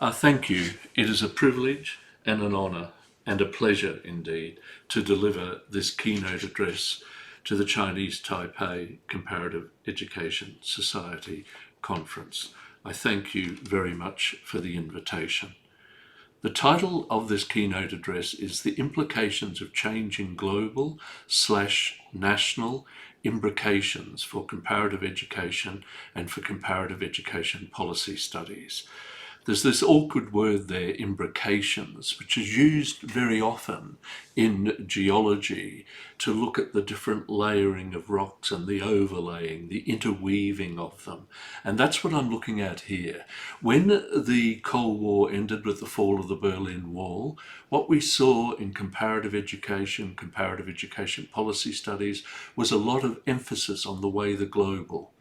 Thank you. It is a privilege and an honour and a pleasure indeed to deliver this keynote address to the Chinese Taipei Comparative Education Society Conference. I thank you very much for the invitation. The title of this keynote address is The Implications of Changing Global/National Imbrications for Comparative Education and for Comparative Education Policy Studies. There's this awkward word there, imbrications, which is used very often in geology to look at the different layering of rocks and the overlaying, the interweaving of them. And that's what I'm looking at here. When the Cold War ended with the fall of the Berlin Wall, what we saw in comparative education policy studies, was a lot of emphasis on the way the global,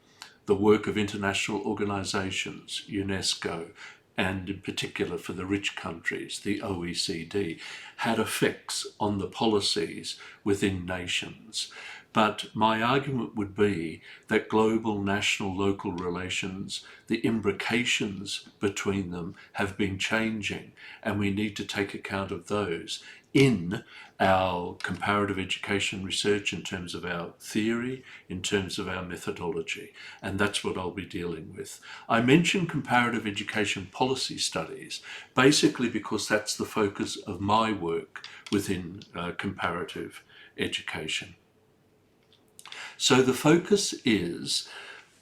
the work of international organizations, UNESCO, and in particular for the rich countries, the OECD, had effects on the policies within nations. But my argument would be that global, national, local relations, the imbrications between them have been changing, and we need to take account of those in our comparative education research, in terms of our theory, in terms of our methodology. And that's what I'll be dealing with. I mention comparative education policy studies basically because that's the focus of my work within comparative education. So the focus is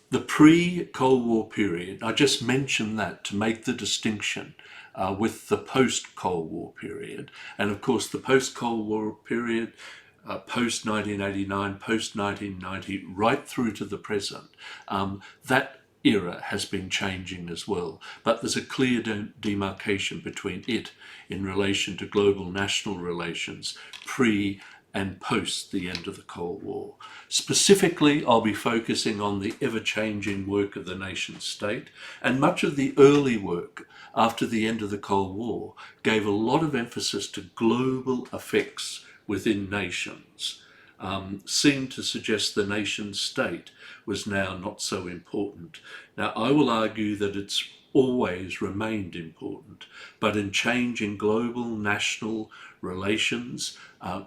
the pre-Cold War period. I just mentioned that to make the distinction with the post-Cold War period. And of course, the post-Cold War period, post-1989, post-1990, right through to the present, that era has been changing as well. But there's a clear demarcation between it in relation to global national relations pre and post the end of the Cold War. Specifically, I'll be focusing on the ever-changing work of the nation state, and much of the early work after the end of the Cold War gave a lot of emphasis to global effects within nations, seemed to suggest the nation state was now not so important. Now, I will argue that it's always remained important, but in changing global national relations,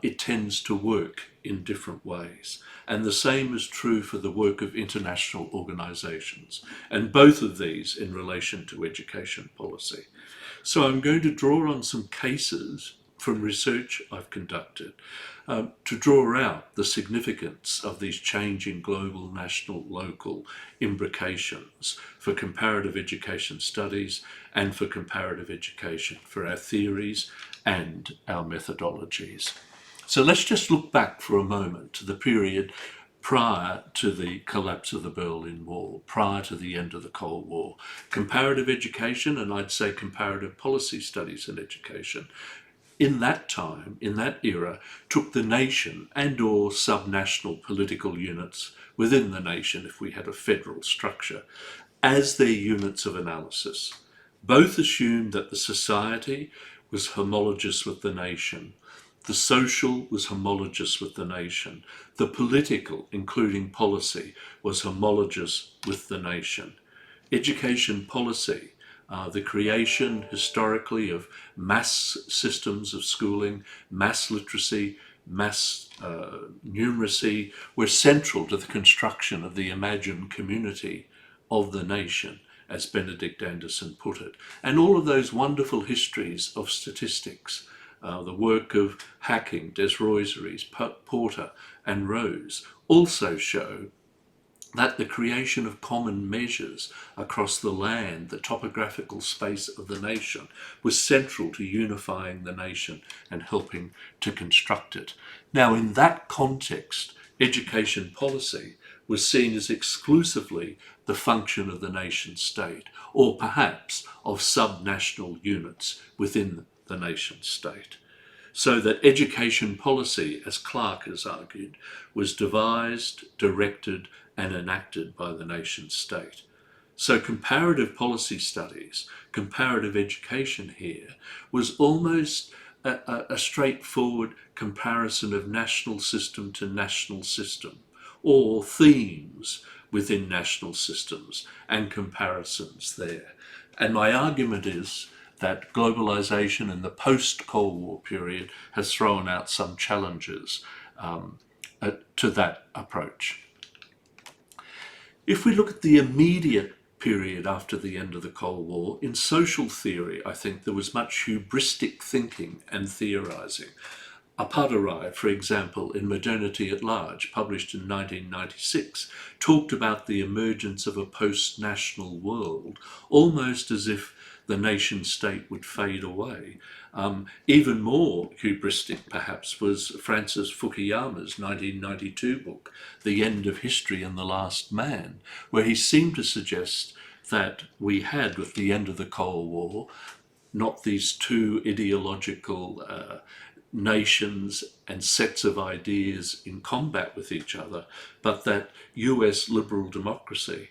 it tends to work in different ways. And the same is true for the work of international organizations, and both of these in relation to education policy. So I'm going to draw on some cases from research I've conducted to draw out the significance of these changing global, national, local imbrications for comparative education studies and for comparative education, for our theories and our methodologies. So let's just look back for a moment to the period prior to the collapse of the Berlin Wall, prior to the end of the Cold War. Comparative education, and I'd say comparative policy studies in education, in that time, in that era, took the nation and or subnational political units within the nation, if we had a federal structure, as their units of analysis. Both assumed that the society was homologous with the nation, the social was homologous with the nation, the political, including policy, was homologous with the nation. Education policy, the creation historically of mass systems of schooling, mass literacy, mass numeracy, were central to the construction of the imagined community of the nation, as Benedict Anderson put it. And all of those wonderful histories of statistics, the work of Hacking, Desroisseries, Porter and Rose, also show that the creation of common measures across the land, the topographical space of the nation, was central to unifying the nation and helping to construct it. Now, in that context, education policy was seen as exclusively the function of the nation state, or perhaps of subnational units within the nation state. So that education policy, as Clark has argued, was devised, directed, and enacted by the nation state. So comparative policy studies, comparative education here, was almost a straightforward comparison of national system to national system, or themes within national systems and comparisons there. And my argument is that globalization in the post-Cold War period has thrown out some challenges to that approach. If we look at the immediate period after the end of the Cold War, in social theory, I think there was much hubristic thinking and theorizing. Apadarai, for example, in Modernity at Large, published in 1996, talked about the emergence of a post-national world, almost as if the nation-state would fade away. Even more hubristic, perhaps, was Francis Fukuyama's 1992 book, The End of History and the Last Man, where he seemed to suggest that we had, with the end of the Cold War, not these two ideological nations and sets of ideas in combat with each other, but that US liberal democracy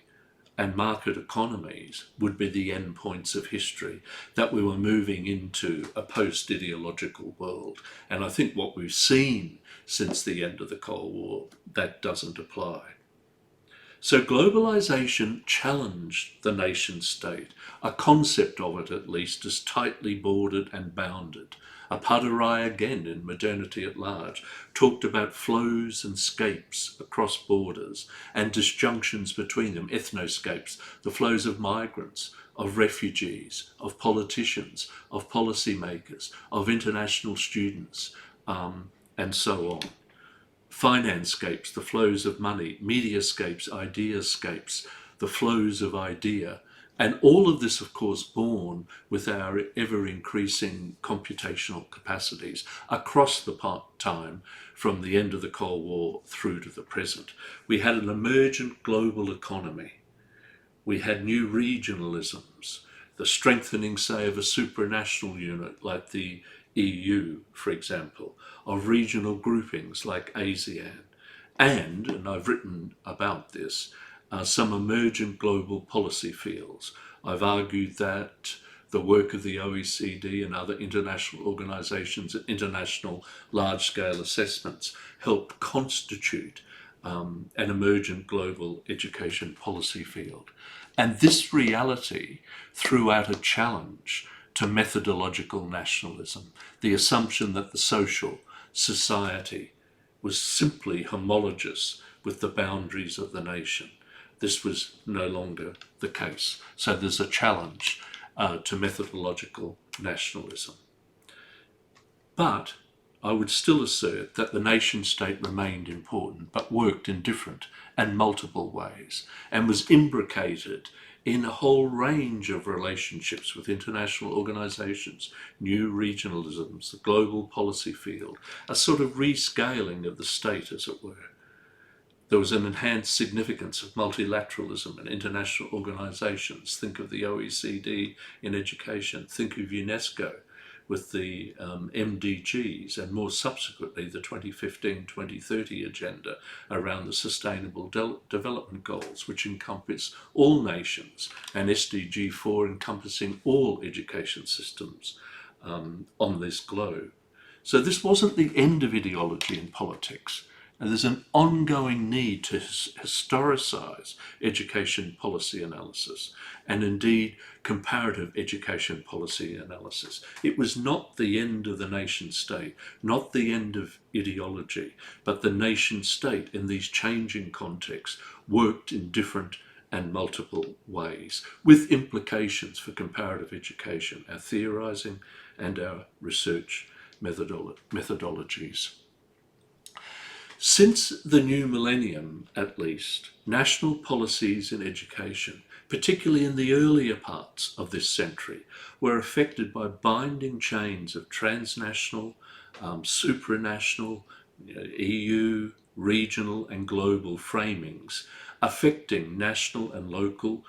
and market economies would be the endpoints of history, that we were moving into a post-ideological world. And I think what we've seen since the end of the Cold War, that doesn't apply. So globalization challenged the nation state, a concept of it at least as tightly bordered and bounded. Apadarai, again in Modernity at Large, talked about flows and scapes across borders and disjunctions between them, ethnoscapes, the flows of migrants, of refugees, of politicians, of policymakers, of international students, and so on. Financescapes, the flows of money, mediascapes, ideascapes, the flows of idea. And all of this, of course, born with our ever-increasing computational capacities across the time from the end of the Cold War through to the present. We had an emergent global economy. We had new regionalisms, the strengthening, say, of a supranational unit like the EU, for example, of regional groupings like ASEAN, and I've written about this, some emergent global policy fields. I've argued that the work of the OECD and other international organisations and international large-scale assessments helped constitute an emergent global education policy field. And this reality threw out a challenge to methodological nationalism, the assumption that the society was simply homologous with the boundaries of the nation. This was no longer the case. So there's a challenge to methodological nationalism. But I would still assert that the nation state remained important, but worked in different and multiple ways, and was imbricated in a whole range of relationships with international organisations, new regionalisms, the global policy field, a sort of rescaling of the state, as it were. There was an enhanced significance of multilateralism and international organisations. Think of the OECD in education, think of UNESCO with the MDGs, and more subsequently the 2015-2030 agenda around the Sustainable Development Goals, which encompass all nations, and SDG 4 encompassing all education systems on this globe. So this wasn't the end of ideology in politics. And there's an ongoing need to historicise education policy analysis, and indeed comparative education policy analysis. It was not the end of the nation state, not the end of ideology, but the nation state in these changing contexts worked in different and multiple ways, with implications for comparative education, our theorising and our research methodologies. Since the new millennium, at least, national policies in education, particularly in the earlier parts of this century, were affected by binding chains of transnational, supranational, EU, regional and global framings, affecting national and local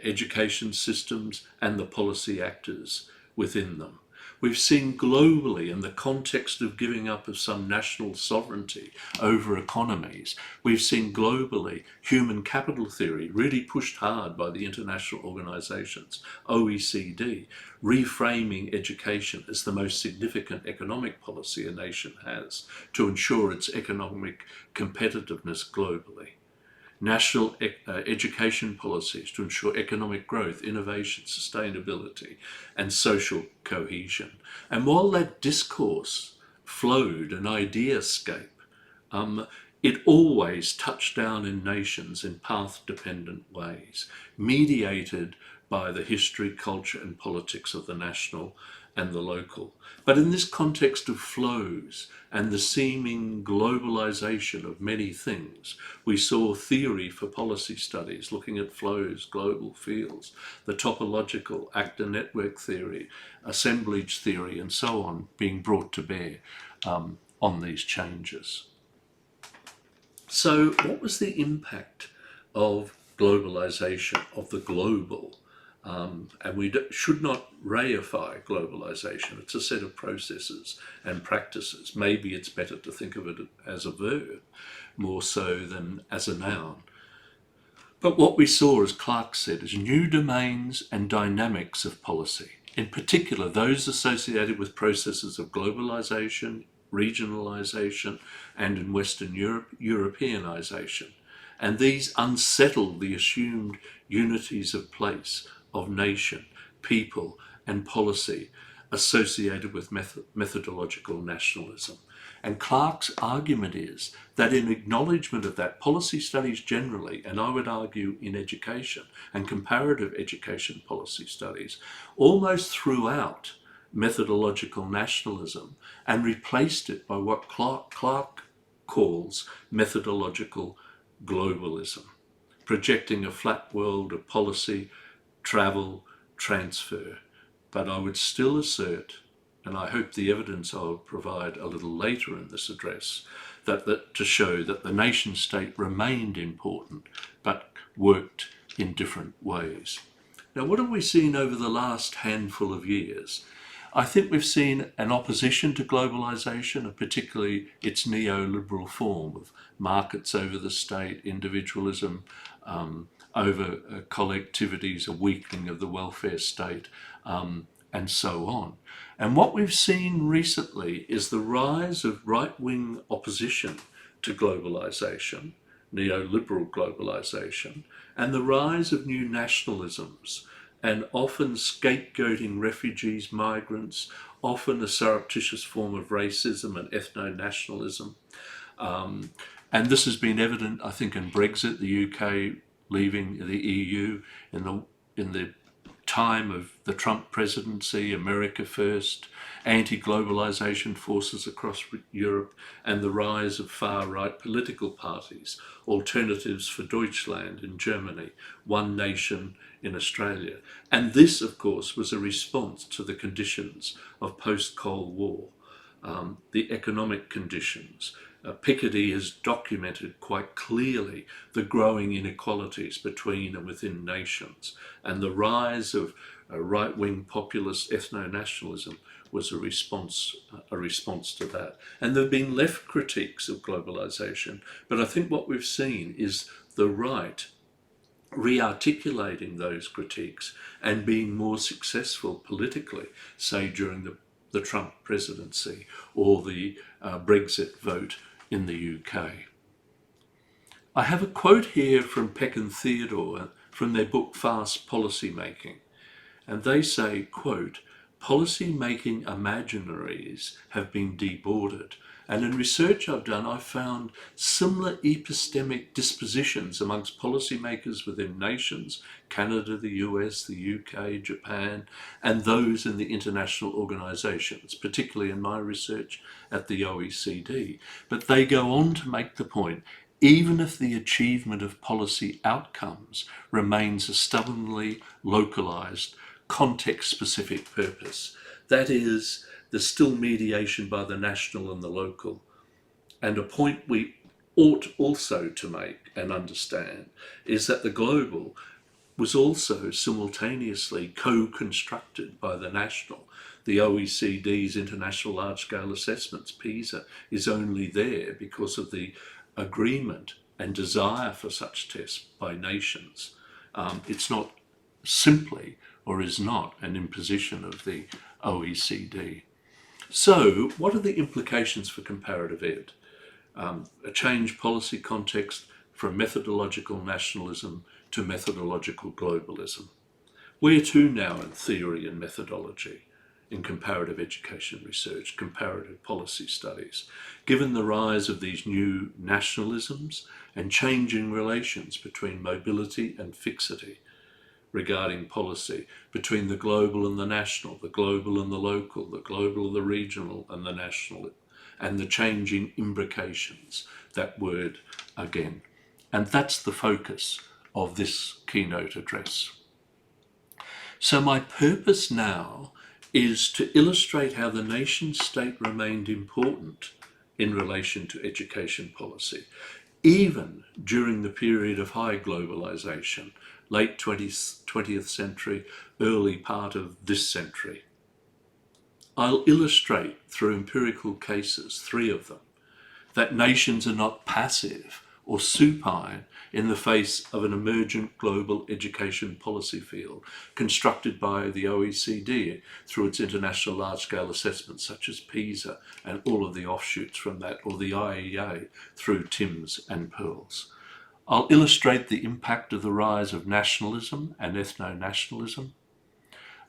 education systems and the policy actors within them. We've seen globally, in the context of giving up of some national sovereignty over economies, we've seen globally human capital theory really pushed hard by the international organisations, OECD, reframing education as the most significant economic policy a nation has to ensure its economic competitiveness globally. national education policies to ensure economic growth, innovation, sustainability, and social cohesion. And while that discourse flowed an ideascape, it always touched down in nations in path-dependent ways, mediated by the history, culture, and politics of the national and the local. But in this context of flows and the seeming globalization of many things, we saw theory for policy studies looking at flows, global fields, the topological actor network theory, assemblage theory, and so on being brought to bear on these changes. So what was the impact of globalization, of the global? And we should not reify globalization. It's a set of processes and practices. Maybe it's better to think of it as a verb more so than as a noun. But what we saw, as Clark said, is new domains and dynamics of policy, in particular those associated with processes of globalization, regionalization, and in Western Europe, Europeanization. And these unsettled the assumed unities of place, of nation, people, and policy associated with methodological nationalism. And Clark's argument is that in acknowledgement of that, policy studies generally, and I would argue in education and comparative education policy studies, almost throughout methodological nationalism and replaced it by what Clark calls methodological globalism, projecting a flat world of policy, travel, transfer. But I would still assert, and I hope the evidence I'll provide a little later in this address, that to show that the nation state remained important, but worked in different ways. Now, what have we seen over the last handful of years? I think we've seen an opposition to globalisation, and particularly its neoliberal form of markets over the state, individualism over collectivities, a weakening of the welfare state, and so on. And what we've seen recently is the rise of right-wing opposition to globalisation, neoliberal globalisation, and the rise of new nationalisms, and often scapegoating refugees, migrants, often a surreptitious form of racism and ethno-nationalism. And this has been evident, I think, in Brexit, the UK leaving the EU, in the time of the Trump presidency, America First, anti-globalisation forces across Europe, and the rise of far-right political parties, Alternatives for Deutschland in Germany, One Nation in Australia. And this, of course, was a response to the conditions of post-Cold War, the economic conditions. Piketty has documented quite clearly the growing inequalities between and within nations, and the rise of right-wing populist ethno-nationalism was a response to that. And there have been left critiques of globalisation, but I think what we've seen is the right re-articulating those critiques and being more successful politically, say during the Trump presidency or the Brexit vote in the UK. I have a quote here from Peck and Theodore from their book Fast Policy Making, and they say, quote, "Policy-making imaginaries have been deboarded, and in research I've done, I've found similar epistemic dispositions amongst policymakers within nations, Canada, the US, the UK, Japan, and those in the international organisations, particularly in my research at the OECD. But they go on to make the point, even if the achievement of policy outcomes remains a stubbornly localised, context-specific purpose, that is, there's still mediation by the national and the local. And a point we ought also to make and understand is that the global was also simultaneously co-constructed by the national. The OECD's International Large-Scale Assessments, PISA, is only there because of the agreement and desire for such tests by nations. It's not simply, or is not, an imposition of the OECD. So, what are the implications for comparative ed? A changed policy context from methodological nationalism to methodological globalism. Where to now in theory and methodology, in comparative education research, comparative policy studies, given the rise of these new nationalisms and changing relations between mobility and fixity regarding policy, between the global and the national, the global and the local, the global and the regional and the national, and the changing imbrications, that word again. And that's the focus of this keynote address. So my purpose now is to illustrate how the nation state remained important in relation to education policy, even during the period of high globalization, late 20th century, early part of this century. I'll illustrate through empirical cases, 3 of them, that nations are not passive or supine in the face of an emergent global education policy field constructed by the OECD through its international large-scale assessments such as PISA and all of the offshoots from that, or the IEA through TIMSS and PEARLS. I'll illustrate the impact of the rise of nationalism and ethno-nationalism.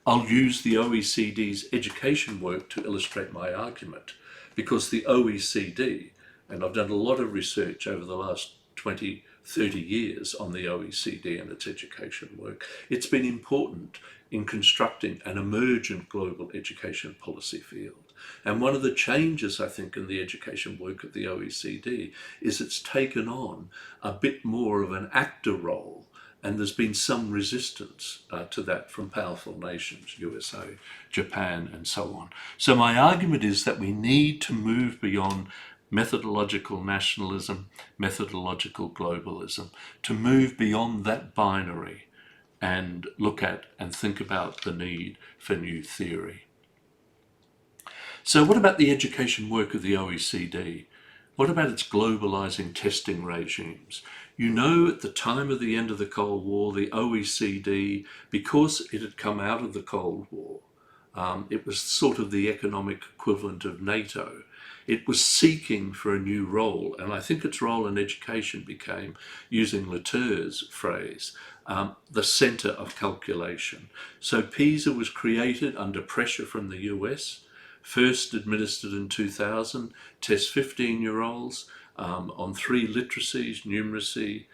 I'll use the OECD's education work to illustrate my argument, because the OECD, and I've done a lot of research over the last 20, 30 years on the OECD and its education work, it's been important in constructing an emergent global education policy field. And one of the changes, I think, in the education work of the OECD is it's taken on a bit more of an actor role, and there's been some resistance to that from powerful nations, USA, Japan, and so on. So my argument is that we need to move beyond methodological nationalism, methodological globalism, to move beyond that binary and look at and think about the need for new theory. So what about the education work of the OECD? What about its globalizing testing regimes? You know, at the time of the end of the Cold War, the OECD, because it had come out of the Cold War, it was sort of the economic equivalent of NATO. It was seeking for a new role, and I think its role in education became, using Latour's phrase, the center of calculation. So PISA was created under pressure from the US, first administered in 2000, tests 15-year-olds on 3 literacies, numeracy,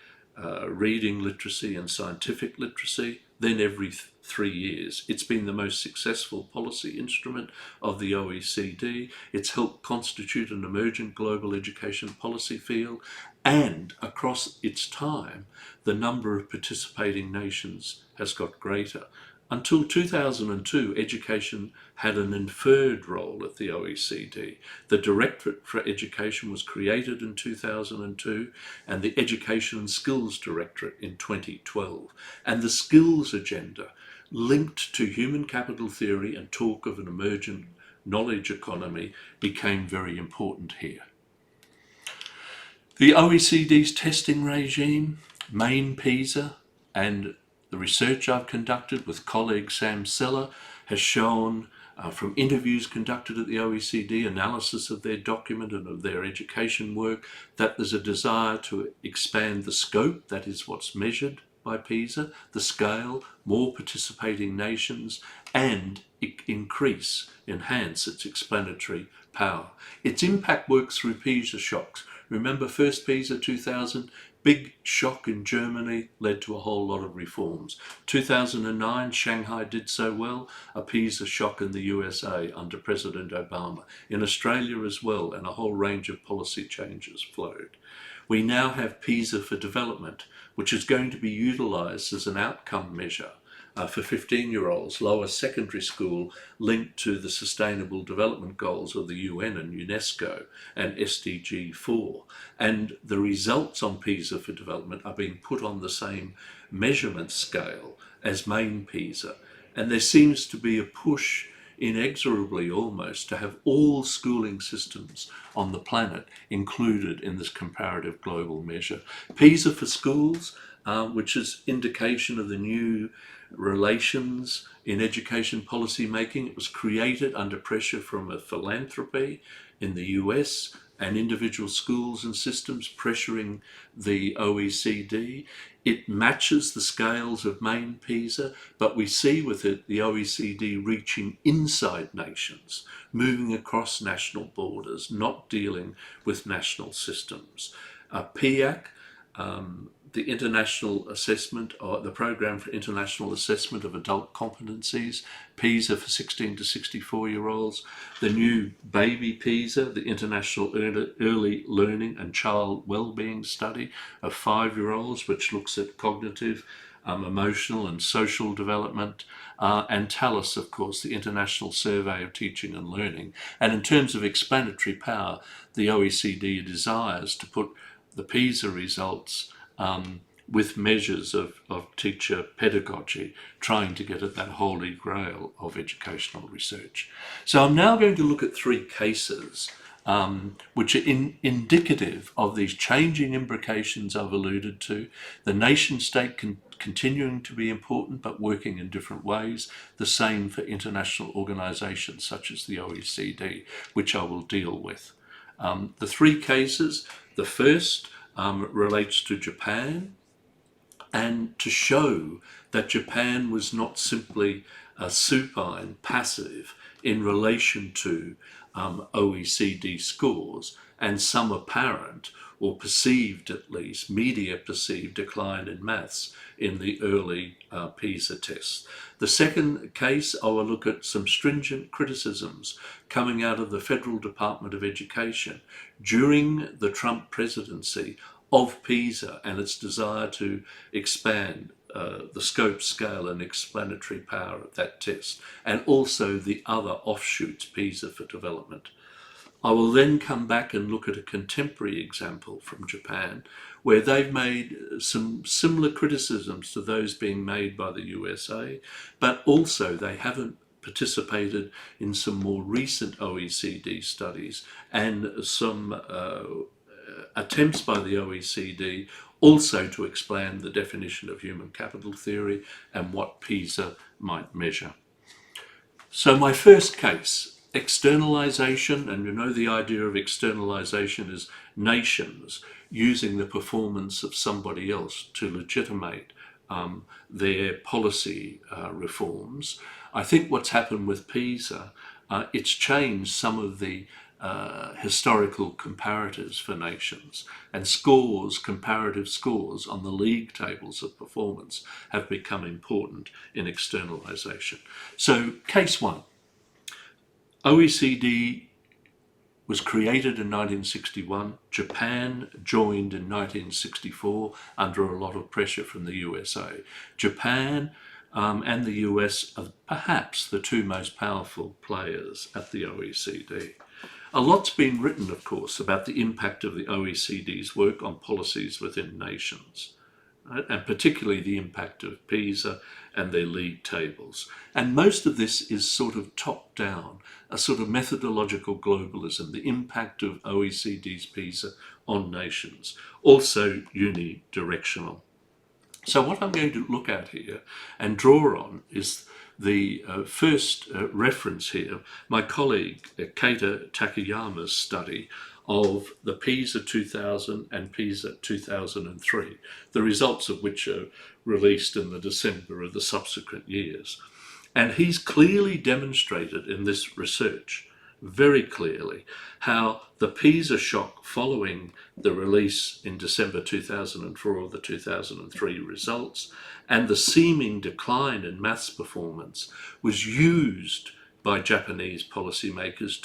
reading literacy and scientific literacy, then every 3 years. It's been the most successful policy instrument of the OECD. It's helped constitute an emergent global education policy field, and across its time, the number of participating nations has got greater. Until 2002, education had an inferred role at the OECD. The Directorate for Education was created in 2002, and the Education and Skills Directorate in 2012. And the skills agenda, linked to human capital theory and talk of an emergent knowledge economy, became very important here. The OECD's testing regime, main PISA, and the research I've conducted with colleague Sam Seller has shown from interviews conducted at the OECD, analysis of their document and of their education work, that there's a desire to expand the scope, that is what's measured by PISA, the scale, more participating nations, and enhance its explanatory power. Its impact works through PISA shocks. Remember first PISA 2000? Big shock in Germany led to a whole lot of reforms. 2009, Shanghai did so well, a PISA shock in the USA under President Obama. In Australia as well, and a whole range of policy changes flowed. We now have PISA for development, which is going to be utilised as an outcome measure for 15-year-olds, lower secondary school, linked to the Sustainable Development Goals of the UN and UNESCO and SDG 4. And the results on PISA for development are being put on the same measurement scale as main PISA. And there seems to be a push, inexorably almost, to have all schooling systems on the planet included in this comparative global measure. PISA for schools, which is indication of the new relations in education policy making. It was created under pressure from a philanthropy in the US and individual schools and systems, pressuring the OECD. It matches the scales of main PISA, but we see with it the OECD reaching inside nations, moving across national borders, not dealing with national systems. PIAC, the international assessment, or the Program for International Assessment of Adult Competencies, PISA for 16 to 64-year-olds, the new baby PISA, the International Early Learning and Child Wellbeing Study of 5-year-olds, which looks at cognitive, emotional and social development, and TALIS, of course, the International Survey of Teaching and Learning. And in terms of explanatory power, the OECD desires to put the PISA results with measures of teacher pedagogy, trying to get at that holy grail of educational research. So I'm now going to look at 3 cases which are indicative of these changing imbrications I've alluded to, the nation state continuing to be important but working in different ways, the same for international organisations such as the OECD, which I will deal with. The 3 cases, the first relates to Japan, and to show that Japan was not simply supine, passive in relation to OECD scores and some apparent or perceived, at least media perceived, decline in maths in the early PISA tests. The second case, I will look at some stringent criticisms coming out of the Federal Department of Education during the Trump presidency of PISA and its desire to expand the scope, scale and explanatory power of that test, and also the other offshoots, PISA for development. I will then come back and look at a contemporary example from Japan where they've made some similar criticisms to those being made by the USA, but also they haven't participated in some more recent OECD studies and some attempts by the OECD also to expand the definition of human capital theory and what PISA might measure. So my first case, externalization, and you know the idea of externalization is nations using the performance of somebody else to legitimate their policy reforms. I think what's happened with PISA, it's changed some of the historical comparatives for nations, and scores, comparative scores on the league tables of performance have become important in externalization. So case 1, OECD was created in 1961, Japan joined in 1964 under a lot of pressure from the USA. Japan and the US are perhaps the 2 most powerful players at the OECD. A lot's been written, of course, about the impact of the OECD's work on policies within nations, right? And particularly the impact of PISA and their league tables. And most of this is sort of top-down, a sort of methodological globalism, the impact of OECD's PISA on nations, also unidirectional. So what I'm going to look at here and draw on is the first reference here, my colleague Keita Takayama's study of the PISA 2000 and PISA 2003, the results of which are released in the December of the subsequent years. And he's clearly demonstrated in this research, very clearly, how the PISA shock following the release in December 2004 of the 2003 results and the seeming decline in maths performance was used by Japanese policymakers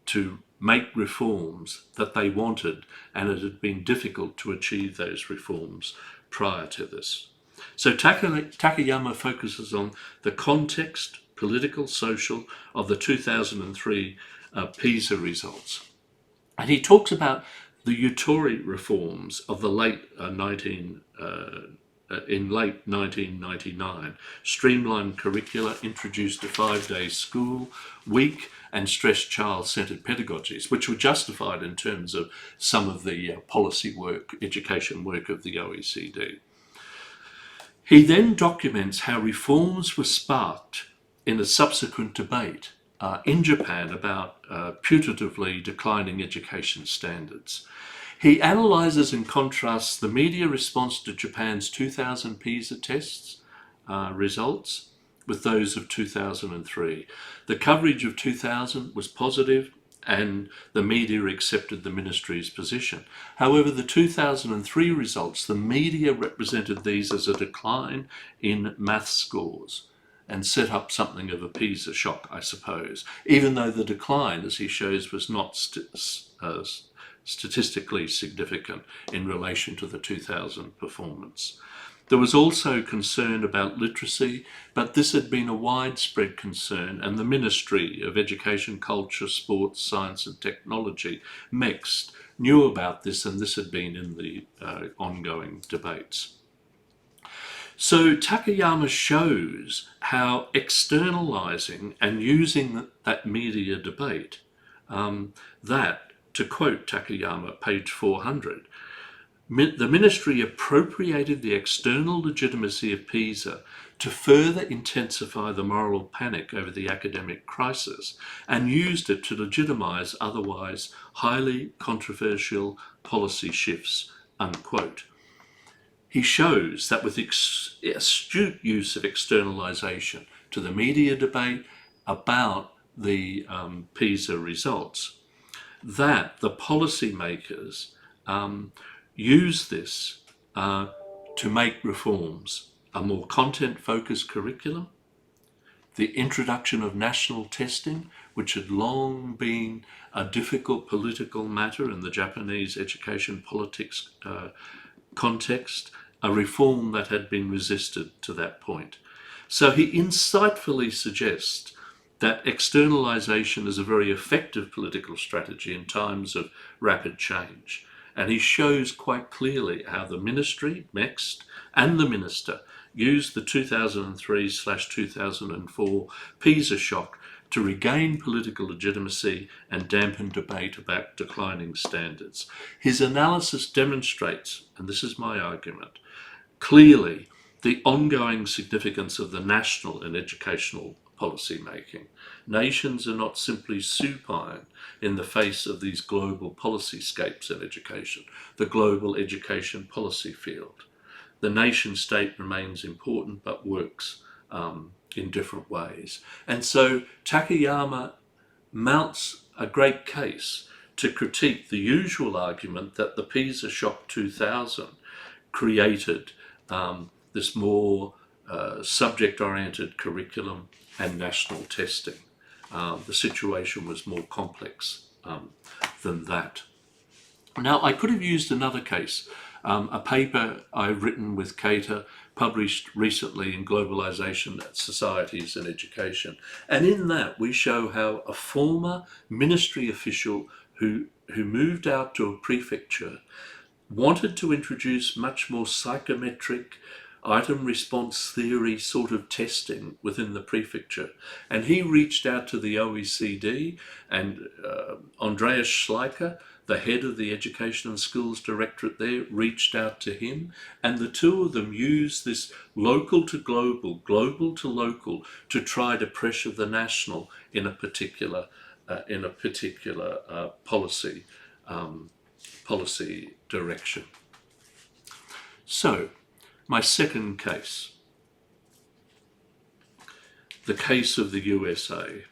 to make reforms that they wanted, and it had been difficult to achieve those reforms prior to this. So Takayama focuses on the context, political, social, of the 2003 PISA results. And he talks about the Utori reforms of the late 1999. Streamlined curricula, introduced a 5-day school week, and stressed child-centred pedagogies, which were justified in terms of some of the policy work, education work of the OECD. He then documents how reforms were sparked in a subsequent debate in Japan about putatively declining education standards. He analyses and contrasts the media response to Japan's 2000 PISA tests results with those of 2003. The coverage of 2000 was positive and the media accepted the ministry's position. However, the 2003 results, the media represented these as a decline in math scores and set up something of a PISA shock, I suppose, even though the decline, as he shows, was not statistically significant in relation to the 2000 performance. There was also concern about literacy, but this had been a widespread concern, and the Ministry of Education, Culture, Sports, Science and Technology, MEXT, knew about this, and this had been in the ongoing debates. So Takayama shows how externalizing and using that media debate, that, to quote Takayama, page 400, the ministry appropriated the external legitimacy of PISA to further intensify the moral panic over the academic crisis and used it to legitimize otherwise highly controversial policy shifts, unquote. He shows that with astute use of externalization to the media debate about the PISA results, that the policymakers use this to make reforms: a more content-focused curriculum, the introduction of national testing, which had long been a difficult political matter in the Japanese education politics context, a reform that had been resisted to that point. So he insightfully suggests that externalization is a very effective political strategy in times of rapid change. And he shows quite clearly how the ministry, MEXT, and the minister used the 2003/2004 PISA shock to regain political legitimacy and dampen debate about declining standards. His analysis demonstrates, and this is my argument, clearly the ongoing significance of the national and educational policy making. Nations are not simply supine in the face of these global policy-scapes in education, the global education policy field. The nation state remains important but works in different ways. And so Takayama mounts a great case to critique the usual argument that the PISA shock 2000 created this more subject-oriented curriculum and national testing. The situation was more complex than that. Now, I could have used another case, a paper I've written with Cater, published recently in Globalization, Societies and Education. And in that, we show how a former ministry official who moved out to a prefecture wanted to introduce much more psychometric item response theory sort of testing within the prefecture. And he reached out to the OECD, and Andreas Schleicher, the head of the Education and Skills Directorate there, reached out to him, and the two of them used this local to global, global to local, to try to pressure the national in a particular policy direction. So, my second case, the case of the USA.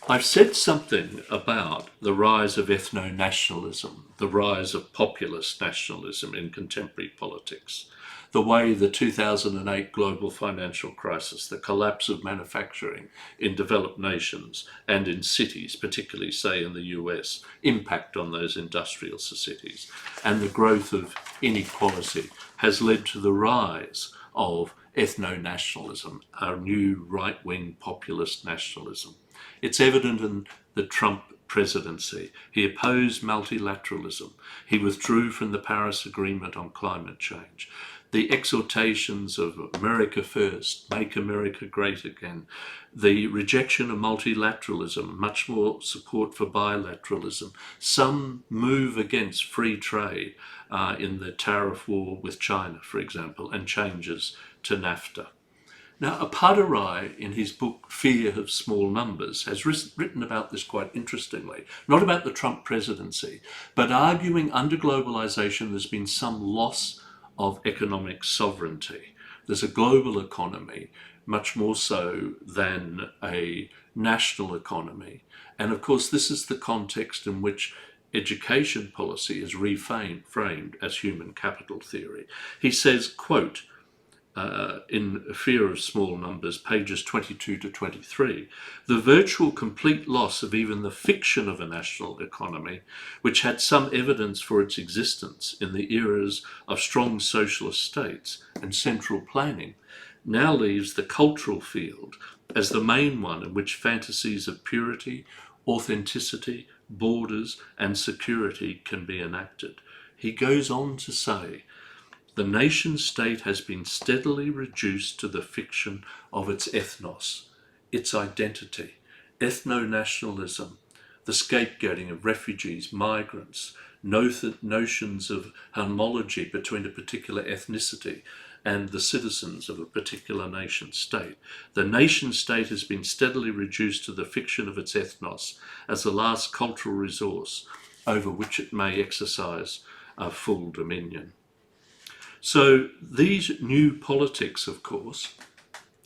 I've said something about the rise of ethno-nationalism, the rise of populist nationalism in contemporary politics, the way the 2008 global financial crisis, the collapse of manufacturing in developed nations and in cities, particularly, say, in the US, impact on those industrial cities, and the growth of inequality has led to the rise of ethno-nationalism, our new right-wing populist nationalism. It's evident in the Trump presidency. He opposed multilateralism. He withdrew from the Paris Agreement on climate change. The exhortations of America first, make America great again, the rejection of multilateralism, much more support for bilateralism, some move against free trade in the tariff war with China, for example, and changes to NAFTA. Now, Apadarai, in his book Fear of Small Numbers, has written about this quite interestingly, not about the Trump presidency, but arguing under globalization there's been some loss of economic sovereignty. There's a global economy, much more so than a national economy. And of course, this is the context in which education policy is reframed as human capital theory. He says, quote, in Fear of Small Numbers, pages 22 to 23, the virtual complete loss of even the fiction of a national economy, which had some evidence for its existence in the eras of strong socialist states and central planning, now leaves the cultural field as the main one in which fantasies of purity, authenticity, borders, and security can be enacted. He goes on to say, the nation state has been steadily reduced to the fiction of its ethnos, its identity, ethno-nationalism, the scapegoating of refugees, migrants, notions of homology between a particular ethnicity and the citizens of a particular nation state. The nation state has been steadily reduced to the fiction of its ethnos as the last cultural resource over which it may exercise a full dominion. So these new politics, of course,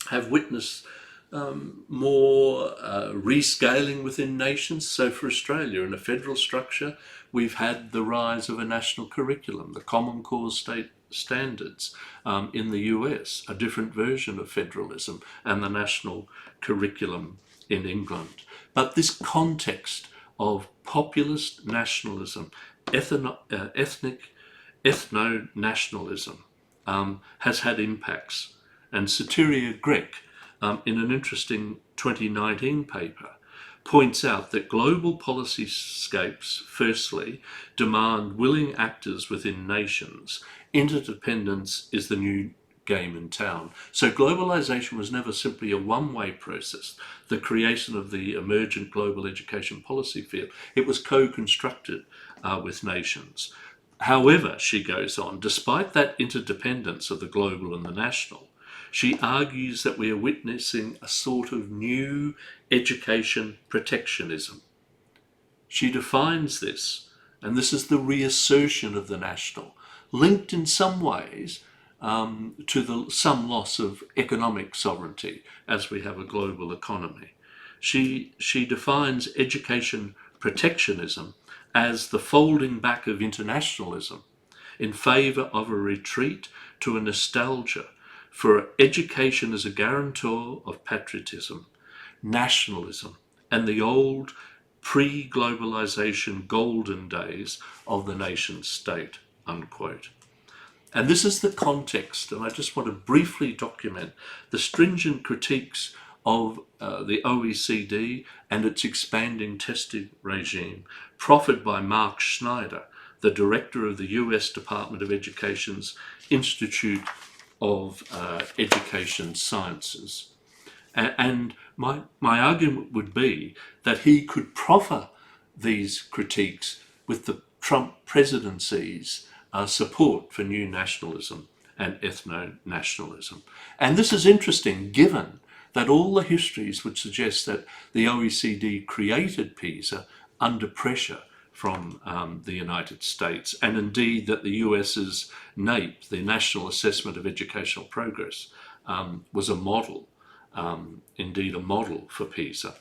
have witnessed more rescaling within nations. So for Australia, in a federal structure, we've had the rise of a national curriculum, the Common Core state standards. In the US, a different version of federalism, and the national curriculum in England. But this context of populist nationalism, ethno-nationalism, has had impacts. And Soteria Grek, in an interesting 2019 paper, points out that global policy-scapes, firstly, demand willing actors within nations. Interdependence is the new game in town. So globalization was never simply a one-way process, the creation of the emergent global education policy field. It was co-constructed with nations. However, she goes on, despite that interdependence of the global and the national, she argues that we are witnessing a sort of new education protectionism. She defines this, and this is the reassertion of the national, linked in some ways to some loss of economic sovereignty as we have a global economy. She defines education protectionism as the folding back of internationalism in favour of a retreat to a nostalgia for education as a guarantor of patriotism, nationalism, and the old pre-globalisation golden days of the nation state, unquote. And this is the context, and I just want to briefly document the stringent critiques of the OECD and its expanding testing regime, proffered by Mark Schneider, the director of the US Department of Education's Institute of Education Sciences. And my argument would be that he could proffer these critiques with the Trump presidency's support for new nationalism and ethno-nationalism. And this is interesting given that all the histories would suggest that the OECD created PISA under pressure from the United States, and indeed that the US's NAEP, the National Assessment of Educational Progress, was a model, indeed a model for PISA.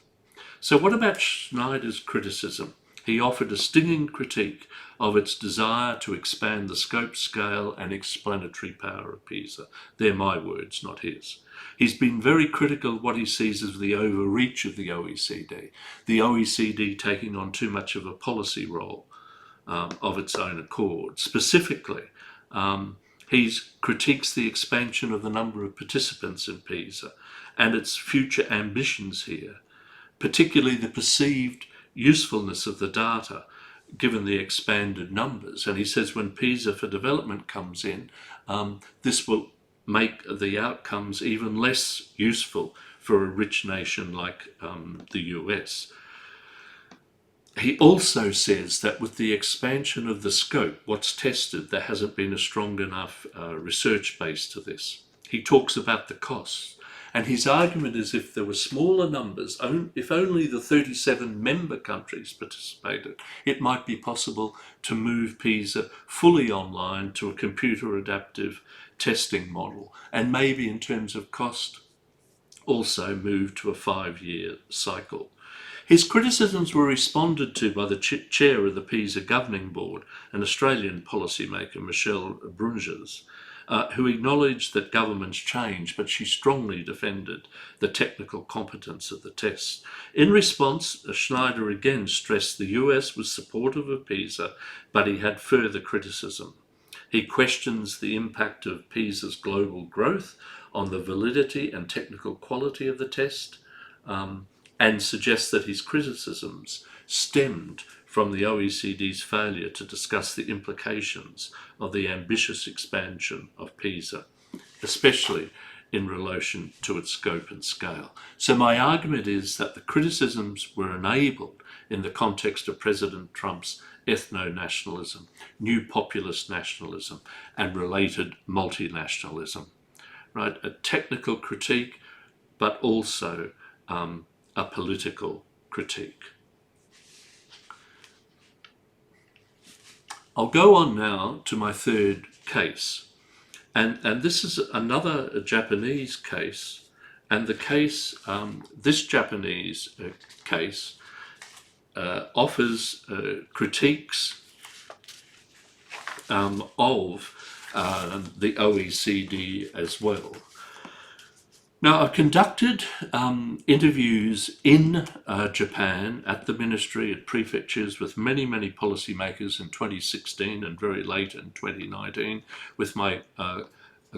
So what about Schneider's criticism? He offered a stinging critique of its desire to expand the scope, scale and explanatory power of PISA. They're my words, not his. He's been very critical of what he sees as the overreach of the OECD taking on too much of a policy role of its own accord. Specifically, he critiques the expansion of the number of participants in PISA and its future ambitions here, particularly the perceived usefulness of the data given the expanded numbers. And he says when PISA for development comes in, this will make the outcomes even less useful for a rich nation like the US. He also says that with the expansion of the scope, what's tested, there hasn't been a strong enough research base to this. He talks about the costs And his argument is if there were smaller numbers, if only the 37 member countries participated, it might be possible to move PISA fully online to a computer adaptive testing model, and maybe in terms of cost also move to a 5-year cycle. His criticisms were responded to by the chair of the PISA Governing Board, an Australian policymaker, Michelle Brunges, who acknowledged that governments change, but she strongly defended the technical competence of the test. In response, Schneider again stressed the US was supportive of PISA, but he had further criticism. He questions the impact of PISA's global growth on the validity and technical quality of the test, and suggests that his criticisms stemmed from the OECD's failure to discuss the implications of the ambitious expansion of PISA, especially in relation to its scope and scale. So my argument is that the criticisms were enabled in the context of President Trump's ethno-nationalism, new populist nationalism, and related multinationalism. Right? A technical critique, but also a political critique. I'll go on now to my third case. And this is another Japanese case. And the case, this Japanese case offers critiques of the OECD as well. Now, I've conducted interviews in Japan at the ministry, at prefectures, with many, many policymakers in 2016 and very late in 2019 with my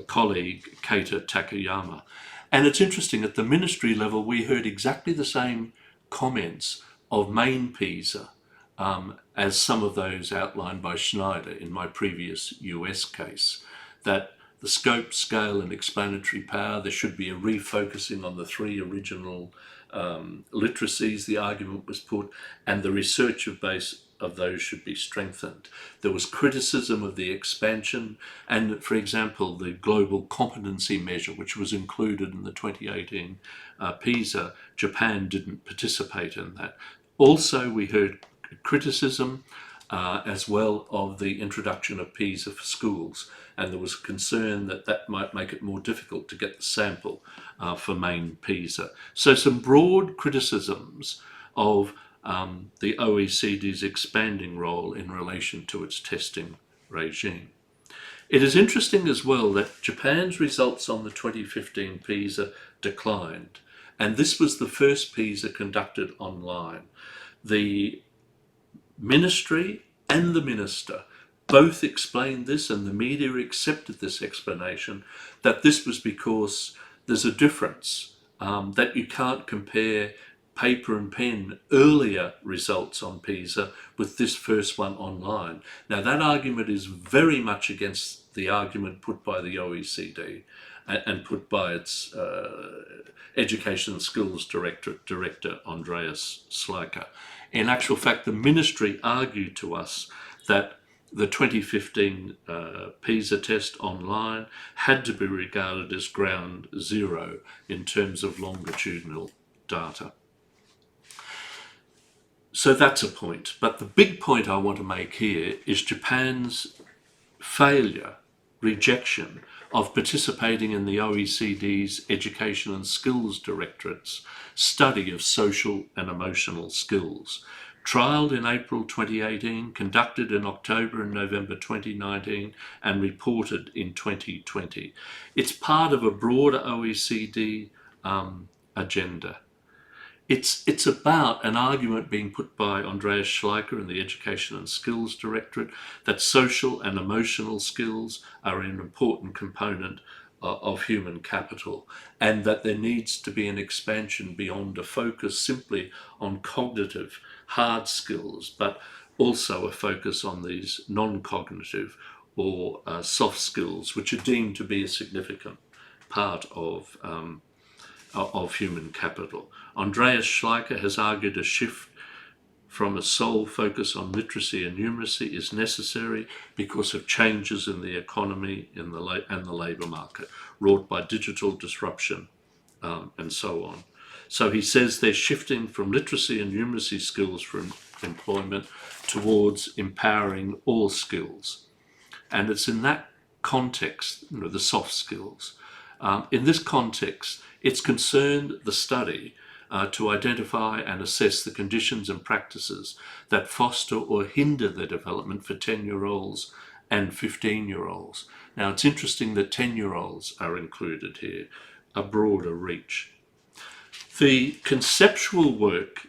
colleague, Keita Takayama. And it's interesting, at the ministry level, we heard exactly the same comments of main PISA as some of those outlined by Schneider in my previous US case, that the scope, scale and explanatory power, there should be a refocusing on the 3 original literacies, the argument was put, and the research base of those should be strengthened. There was criticism of the expansion and, for example, the global competency measure, which was included in the 2018 PISA, Japan didn't participate in that. Also, we heard criticism as well of the introduction of PISA for schools, and there was concern that that might make it more difficult to get the sample for main PISA. So some broad criticisms of the OECD's expanding role in relation to its testing regime. It is interesting as well that Japan's results on the 2015 PISA declined, and this was the first PISA conducted online. The ministry and the minister both explained this, and the media accepted this explanation, that this was because there's a difference, that you can't compare paper and pen earlier results on PISA with this first one online. Now that argument is very much against the argument put by the OECD and put by its Education and Skills Director Andreas Schleicher. In actual fact, the ministry argued to us that the 2015 PISA test online had to be regarded as ground zero in terms of longitudinal data. So that's a point. But the big point I want to make here is Japan's failure, rejection of participating in the OECD's Education and Skills Directorate's study of social and emotional skills. Trialled in April 2018, conducted in October and November 2019, and reported in 2020. It's part of a broader OECD agenda. It's about an argument being put by Andreas Schleicher in the Education and Skills Directorate that social and emotional skills are an important component of human capital, and that there needs to be an expansion beyond a focus simply on cognitive hard skills, but also a focus on these non-cognitive or soft skills, which are deemed to be a significant part of human capital. Andreas Schleicher has argued a shift from a sole focus on literacy and numeracy is necessary because of changes in the economy and the labour market wrought by digital disruption and so on. So he says they're shifting from literacy and numeracy skills for employment towards empowering all skills. And it's in that context, the soft skills. In this context, it's concerned the study to identify and assess the conditions and practices that foster or hinder their development for 10-year-olds and 15-year-olds. Now, it's interesting that 10-year-olds are included here, a broader reach. The conceptual work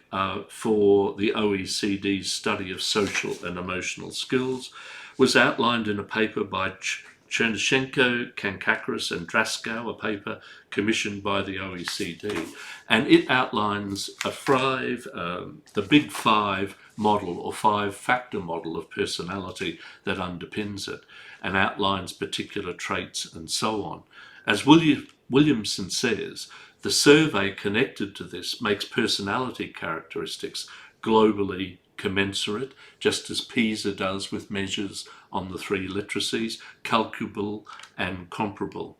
for the OECD's study of social and emotional skills was outlined in a paper by Chernyshenko, Kankakris and Draskow, a paper commissioned by the OECD. And it outlines the big 5 model or 5-factor model of personality that underpins it and outlines particular traits and so on. As Williamson says, the survey connected to this makes personality characteristics globally commensurate, just as PISA does with measures on the 3 literacies, calculable and comparable.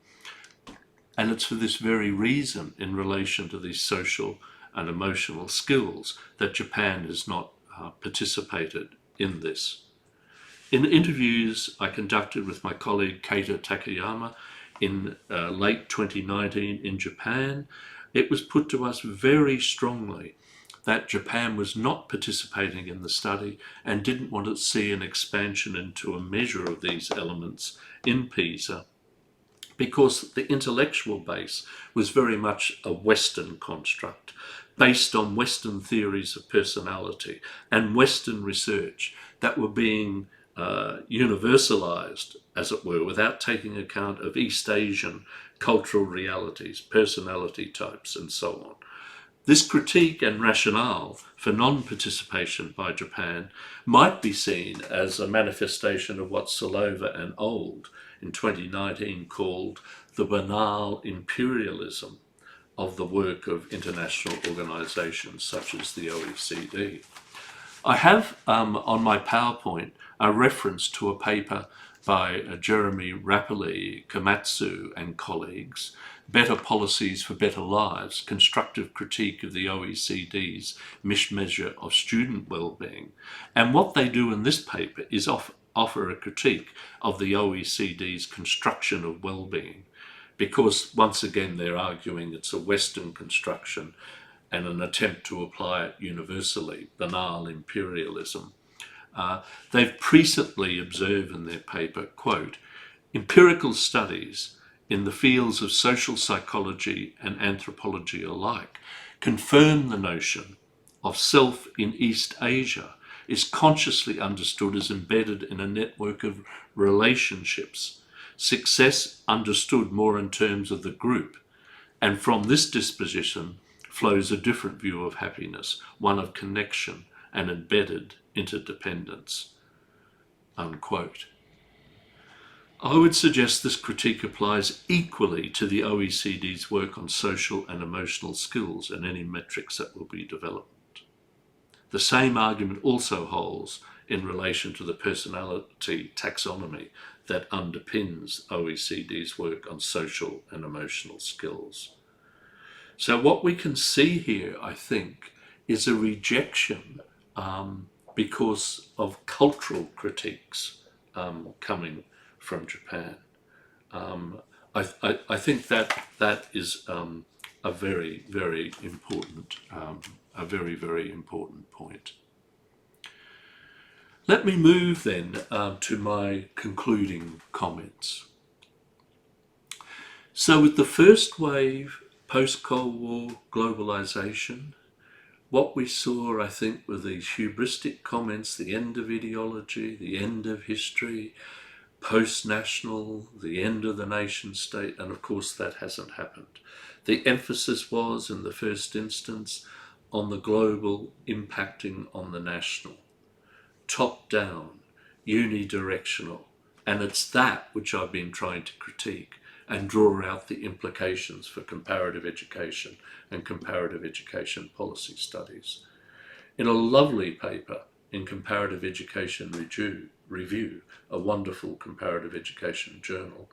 And it's for this very reason, in relation to these social and emotional skills, that Japan has not participated in this. In interviews I conducted with my colleague Keita Takayama in late 2019 in Japan, it was put to us very strongly that Japan was not participating in the study and didn't want to see an expansion into a measure of these elements in PISA, because the intellectual base was very much a Western construct, based on Western theories of personality and Western research that were being universalized, as it were, without taking account of East Asian cultural realities, personality types, and so on. This critique and rationale for non-participation by Japan might be seen as a manifestation of what Solova and Old in 2019 called the banal imperialism of the work of international organizations such as the OECD. I have on my PowerPoint a reference to a paper by Jeremy Rapoli, Komatsu and colleagues, Better Policies for Better Lives, Constructive Critique of the OECD's Measure of Student Wellbeing. And what they do in this paper is offer a critique of the OECD's construction of wellbeing, because once again they're arguing it's a Western construction and an attempt to apply it universally, banal imperialism. They've presently observed in their paper, quote, empirical studies in the fields of social psychology and anthropology alike confirm the notion of self in East Asia is consciously understood as embedded in a network of relationships, success understood more in terms of the group, and from this disposition flows a different view of happiness, one of connection and embedded interdependence, unquote. I would suggest this critique applies equally to the OECD's work on social and emotional skills and any metrics that will be developed. The same argument also holds in relation to the personality taxonomy that underpins OECD's work on social and emotional skills. So what we can see here, I think, is a rejection because of cultural critiques coming from Japan. I think that is a very, very important, very important point. Let me move then to my concluding comments. So with the first wave, post-Cold War globalization, what we saw, I think, were these hubristic comments, the end of ideology, the end of history, post-national, the end of the nation state, and of course that hasn't happened. The emphasis was, in the first instance, on the global impacting on the national, top-down, unidirectional, and it's that which I've been trying to critique and draw out the implications for comparative education and comparative education policy studies. In a lovely paper in Comparative Education Review, a wonderful comparative education journal,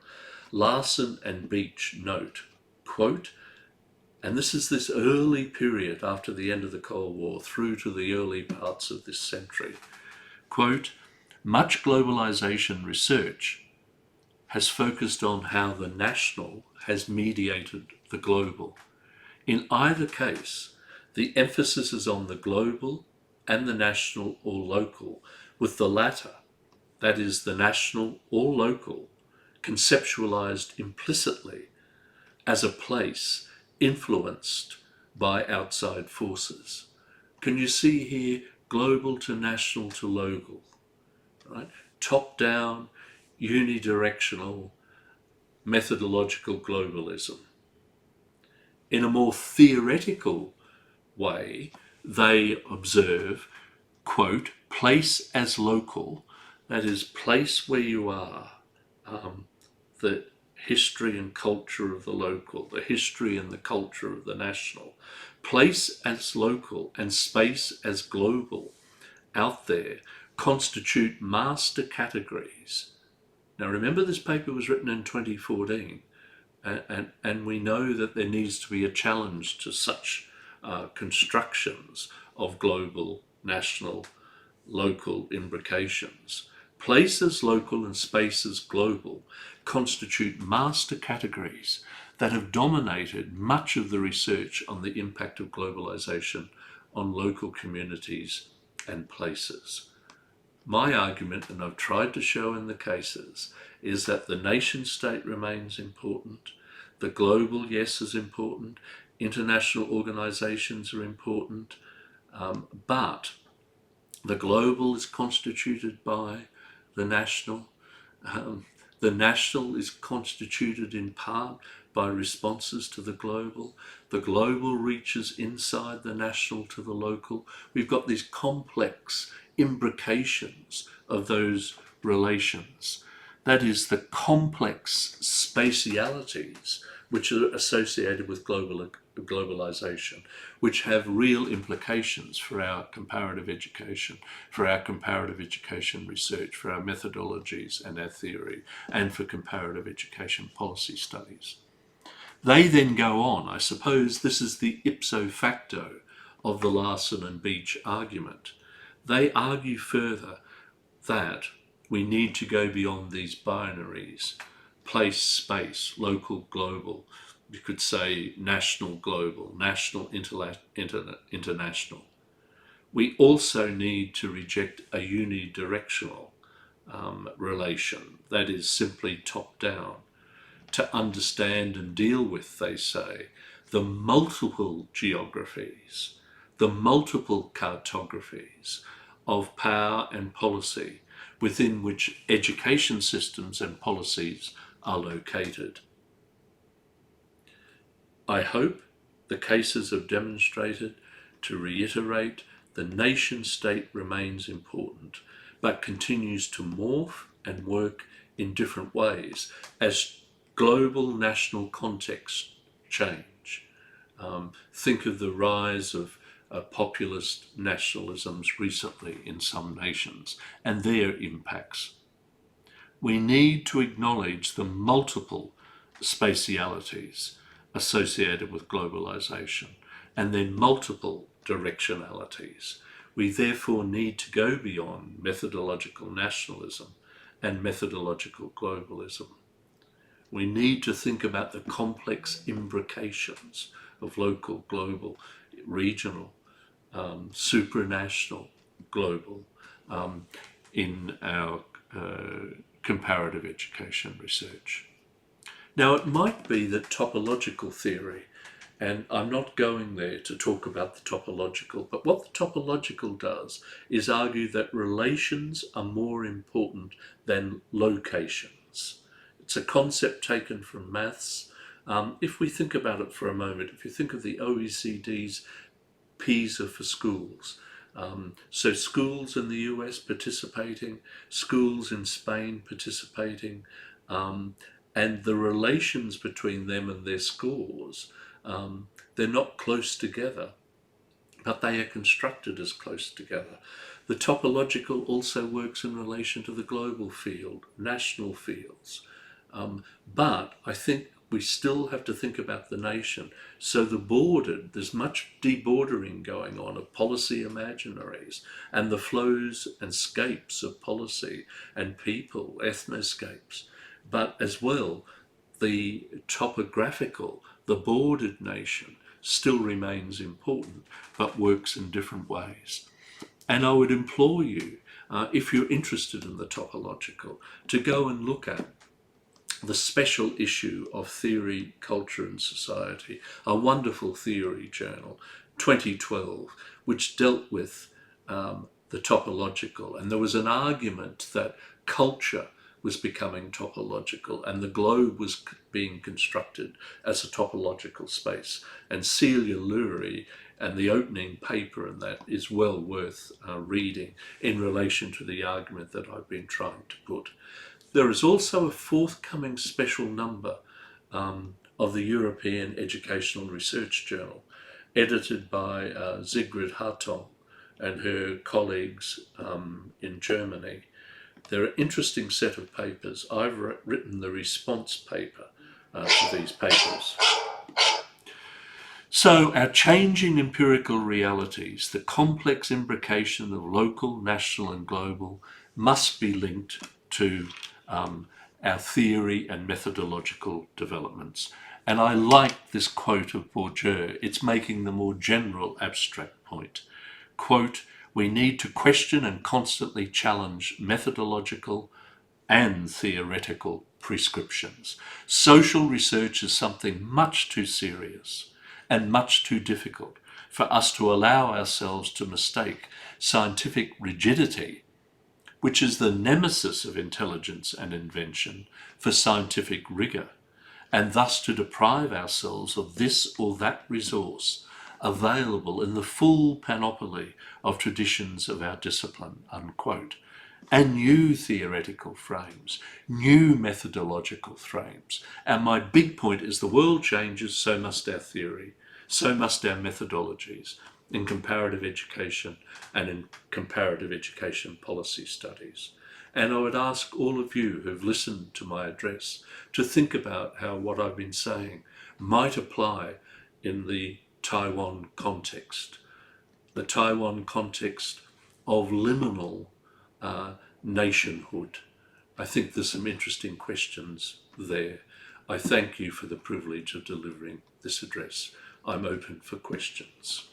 Larson and Beach note, quote, and this is this early period after the end of the Cold War through to the early parts of this century, quote, much globalization research has focused on how the national has mediated the global. In either case, the emphasis is on the global and the national or local, with the latter, that is the national or local, conceptualized implicitly as a place influenced by outside forces. Can you see here global to national to local, right? Top down, unidirectional, methodological globalism. In a more theoretical way, they observe, quote, place as local, that is, place where you are, the history and culture of the local, the history and the culture of the national, place as local and space as global out there constitute master categories. Now remember, this paper was written in 2014, and we know that there needs to be a challenge to such constructions of global, national, local imbrications. Places local and spaces global constitute master categories that have dominated much of the research on the impact of globalization on local communities and places. My argument, and I've tried to show in the cases, is that the nation state remains important, the global, yes, is important, international organizations are important, but the global is constituted by the national. The national is constituted in part by responses to the global. The global reaches inside the national to the local. We've got these complex imbrications of those relations. That is, the complex spatialities which are associated with globalization, which have real implications for our comparative education, for our comparative education research, for our methodologies and our theory, and for comparative education policy studies. They then go on. I suppose this is the ipso facto of the Larson and Beach argument. They argue further that we need to go beyond these binaries, place, space, local, global. You could say national, global, national, international. We also need to reject a unidirectional relation, that is simply top down, to understand and deal with, they say, the multiple geographies, the multiple cartographies of power and policy within which education systems and policies are located. I hope the cases have demonstrated, to reiterate, the nation state remains important, but continues to morph and work in different ways as global national contexts change. Think of the rise of populist nationalisms recently in some nations and their impacts. We need to acknowledge the multiple spatialities associated with globalization and then multiple directionalities. We therefore need to go beyond methodological nationalism and methodological globalism. We need to think about the complex imbrications of local, global, regional, supranational, global in our comparative education research. Now, it might be that topological theory, and I'm not going there to talk about the topological, but what the topological does is argue that relations are more important than locations. It's a concept taken from maths. If we think about it for a moment, if you think of the OECD's PISA for schools, so schools in the US participating, schools in Spain participating, and the relations between them and their scores, they're not close together, but they are constructed as close together. The topological also works in relation to the global field, national fields. But I think we still have to think about the nation. So there's much debordering going on of policy imaginaries and the flows and scapes of policy and people, ethnoscapes, but as well the topographical, the bordered nation still remains important, but works in different ways. And I would implore you, if you're interested in the topological, to go and look at the special issue of Theory, Culture and Society, a wonderful theory journal, 2012, which dealt with the topological. And there was an argument that culture was becoming topological and the globe was being constructed as a topological space. And Celia Lurie and the opening paper in that is well worth reading in relation to the argument that I've been trying to put. There is also a forthcoming special number of the European Educational Research Journal, edited by Sigrid Hartong and her colleagues in Germany. They're an interesting set of papers. I've written the response paper to these papers. So our changing empirical realities, the complex imbrication of local, national and global, must be linked to our theory and methodological developments. And I like this quote of Bourdieu. It's making the more general abstract point. Quote, "We need to question and constantly challenge methodological and theoretical prescriptions. Social research is something much too serious and much too difficult for us to allow ourselves to mistake scientific rigidity, which is the nemesis of intelligence and invention, for scientific rigor, and thus to deprive ourselves of this or that resource available in the full panoply of traditions of our discipline," unquote. And new theoretical frames, new methodological frames. And my big point is the world changes, so must our theory, so must our methodologies in comparative education and in comparative education policy studies. And I would ask all of you who've listened to my address to think about how what I've been saying might apply in the Taiwan context, the Taiwan context of liminal nationhood. I think there's some interesting questions there. I thank you for the privilege of delivering this address. I'm open for questions.